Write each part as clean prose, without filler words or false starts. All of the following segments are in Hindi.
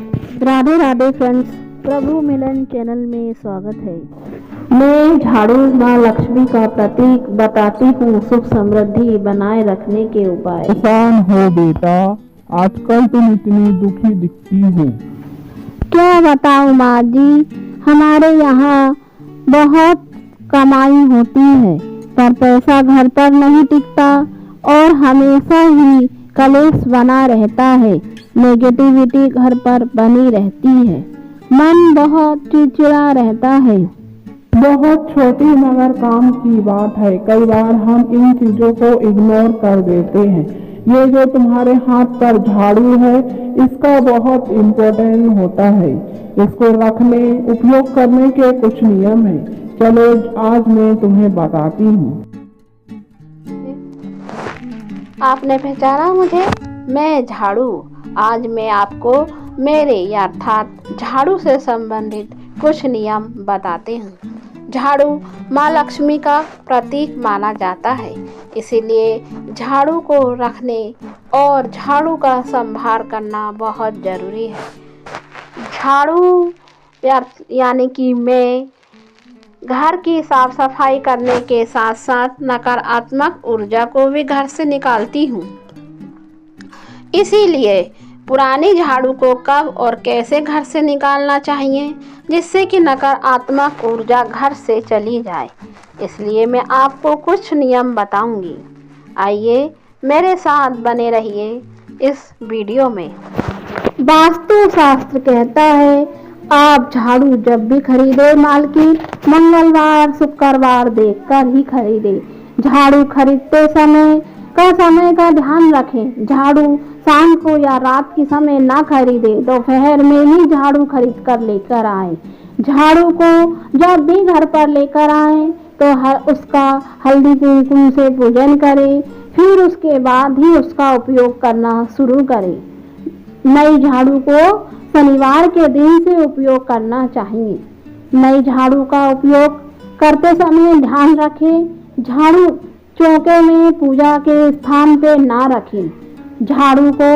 राधे राधे फ्रेंड्स, प्रभु मिलन चैनल में स्वागत है। मैं झाड़ू माँ लक्ष्मी का प्रतीक बताती हूँ सुख समृद्धि बनाए रखने के उपाय। परेशान हो बेटा, आजकल तुम इतनी दुखी दिखती हो। क्या बताऊँ माँ जी, हमारे यहाँ बहुत कमाई होती है पर पैसा घर पर नहीं टिकता और हमेशा ही कलेश बना रहता है। नेगेटिविटी घर पर बनी रहती है, मन बहुत चिड़चिड़ा रहता है। बहुत छोटी मगर काम की बात है, कई बार हम इन चीजों को इग्नोर कर देते हैं। ये जो तुम्हारे हाथ पर झाड़ू है, इसका बहुत इम्पोर्टेंट होता है। इसको रखने उपयोग करने के कुछ नियम है। चलो आज मैं तुम्हें बताती हूँ। आपने पहचाना मुझे? मैं झाड़ू। आज मैं आपको मेरे अर्थात झाड़ू से संबंधित कुछ नियम बताती हूँ। झाड़ू माँ लक्ष्मी का प्रतीक माना जाता है, इसीलिए झाड़ू को रखने और झाड़ू का संभाल करना बहुत ज़रूरी है। झाड़ू यानी कि मैं घर की साफ सफाई करने के साथ साथ नकारात्मक ऊर्जा को भी घर से निकालती हूँ। इसीलिए पुरानी झाड़ू को कब और कैसे घर से निकालना चाहिए जिससे कि नकारात्मक ऊर्जा घर से चली जाए, इसलिए मैं आपको कुछ नियम बताऊंगी। आइए मेरे साथ बने रहिए इस वीडियो में। वास्तु शास्त्र कहता है आप झाड़ू जब भी खरीदे मालकिन मंगलवार शुक्रवार देखकर ही खरीदे। झाड़ू खरीदते समय का ध्यान रखें। झाड़ू शाम को या रात के समय ना खरीदे, दोपहर में ही झाड़ू खरीद कर लेकर आए। झाड़ू को जब भी घर पर लेकर आए तो उसका हल्दी कुमकुम से पूजन करें, फिर उसके बाद ही उसका उपयोग करना शुरू करें। नई झाड़ू को शनिवार के दिन से उपयोग करना चाहिए। नई झाड़ू का उपयोग करते समय ध्यान रखें, झाड़ू चौके में पूजा के स्थान पे ना रखें। झाड़ू को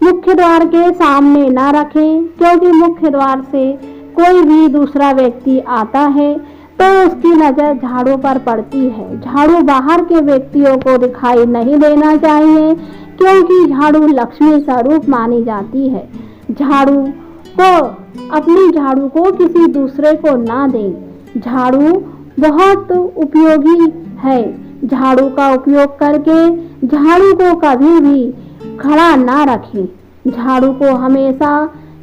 मुख्य द्वार के सामने ना रखें, क्योंकि मुख्य द्वार से कोई भी दूसरा व्यक्ति आता है तो उसकी नज़र झाड़ू पर पड़ती है। झाड़ू बाहर के व्यक्तियों को दिखाई नहीं देना चाहिए, क्योंकि झाड़ू लक्ष्मी स्वरूप मानी जाती है। अपनी झाड़ू को किसी दूसरे को ना दें। झाड़ू बहुत उपयोगी है। झाड़ू का उपयोग करके झाड़ू को कभी भी खड़ा ना रखें। झाड़ू को हमेशा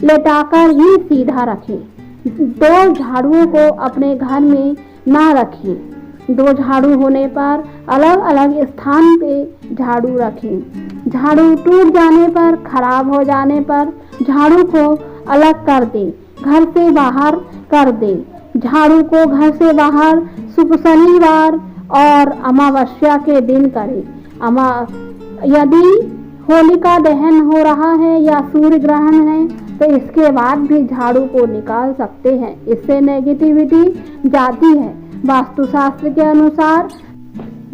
लेटाकर ही सीधा रखें। दो झाड़ुओं को अपने घर में ना रखें। दो झाड़ू होने पर अलग अलग स्थान पे झाड़ू रखें। झाड़ू टूट जाने पर, खराब हो जाने पर झाड़ू को अलग कर दें, घर से बाहर कर दें। झाड़ू को घर से बाहर शुभ शनिवार और अमावस्या के दिन करें। यदि होलिका दहन हो रहा है या सूर्य ग्रहण है तो इसके बाद भी झाड़ू को निकाल सकते हैं, इससे नेगेटिविटी जाती है। वास्तुशास्त्र के अनुसार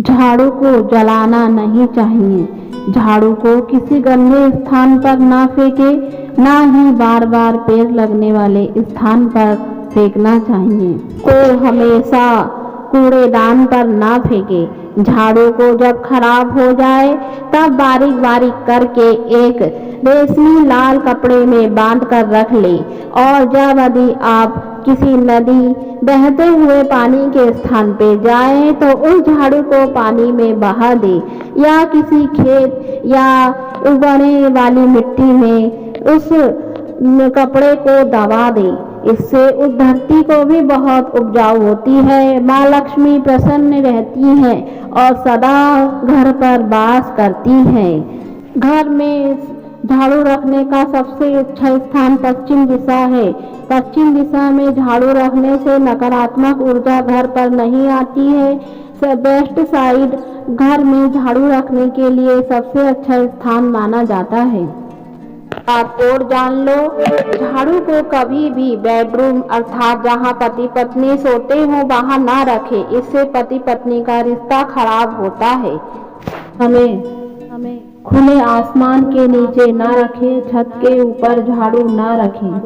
झाड़ू को जलाना नहीं चाहिए। झाड़ू को किसी गंदे स्थान पर ना फेंके, ना ही बार बार पैर लगने वाले स्थान पर फेंकना चाहिए। को हमेशा कूड़ेदान पर ना फेंके। झाड़ू को जब खराब हो जाए तब बारीक बारीक करके एक रेशमी लाल कपड़े में बांध कर रख ले, और जब यदि आप किसी नदी बहते हुए पानी के स्थान पे जाएं तो उस झाड़ू को पानी में बहा दे, या किसी खेत या उगने वाली मिट्टी में उस कपड़े को दबा दे। इससे उस धरती को भी बहुत उपजाऊ होती है। माँ लक्ष्मी प्रसन्न रहती है और सदा घर पर वास करती है। घर में झाड़ू रखने का सबसे अच्छा स्थान पश्चिम दिशा है। पश्चिम दिशा में झाड़ू रखने से नकारात्मक ऊर्जा घर पर नहीं आती है। वेस्ट साइड घर में झाड़ू रखने के लिए सबसे अच्छा स्थान माना जाता है। आप और जान लो, झाड़ू को कभी भी बेडरूम अर्थात जहाँ पति पत्नी सोते हो वहाँ ना रखें, इससे पति पत्नी का रिश्ता खराब होता है। हमें खुले आसमान के नीचे न रखें, छत के ऊपर झाड़ू न रखें।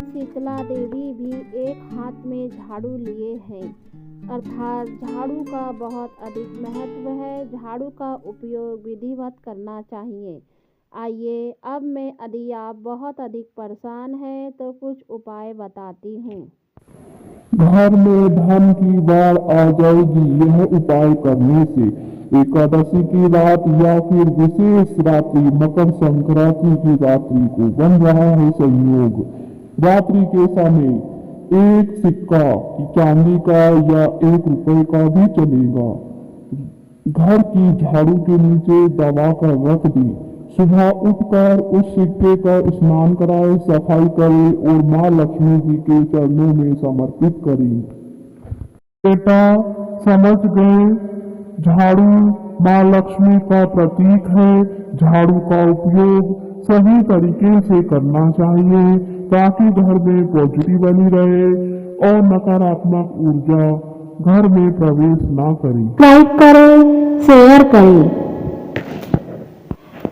शीतला देवी भी एक हाथ में झाड़ू लिए हैं, अर्थात झाड़ू का बहुत अधिक महत्व है। झाड़ू का उपयोग विधिवत करना चाहिए। आइए अब मैं, यदि आप बहुत अधिक परेशान हैं तो कुछ उपाय बताती हूँ। घर में धन की बाढ़ आ जाएगी यह उपाय करने से। एकादशी की रात या फिर विशेष रात्रि मकर संक्रांति की रात्रि को बन रहा है संयोग। रात्रि के समय एक सिक्का चांदी का या 1 रुपए का भी चलेगा, घर की झाड़ू के नीचे दबा कर रख दी। सुबह उठकर उस सिक्के का स्नान कराए, सफाई करे और माँ लक्ष्मी जी के चरणों में समर्पित करें। बेटा समझ गए, झाड़ू माँ लक्ष्मी का प्रतीक है। झाड़ू का उपयोग सही तरीके से करना चाहिए ताकि घर में पॉजिटिव बनी रहे और नकारात्मक ऊर्जा घर में प्रवेश ना करे। लाइक करें, शेयर करें।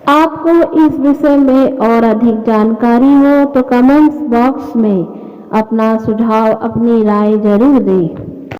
आपको इस विषय में और अधिक जानकारी हो तो कमेंट्स बॉक्स में अपना सुझाव, अपनी राय जरूर दें।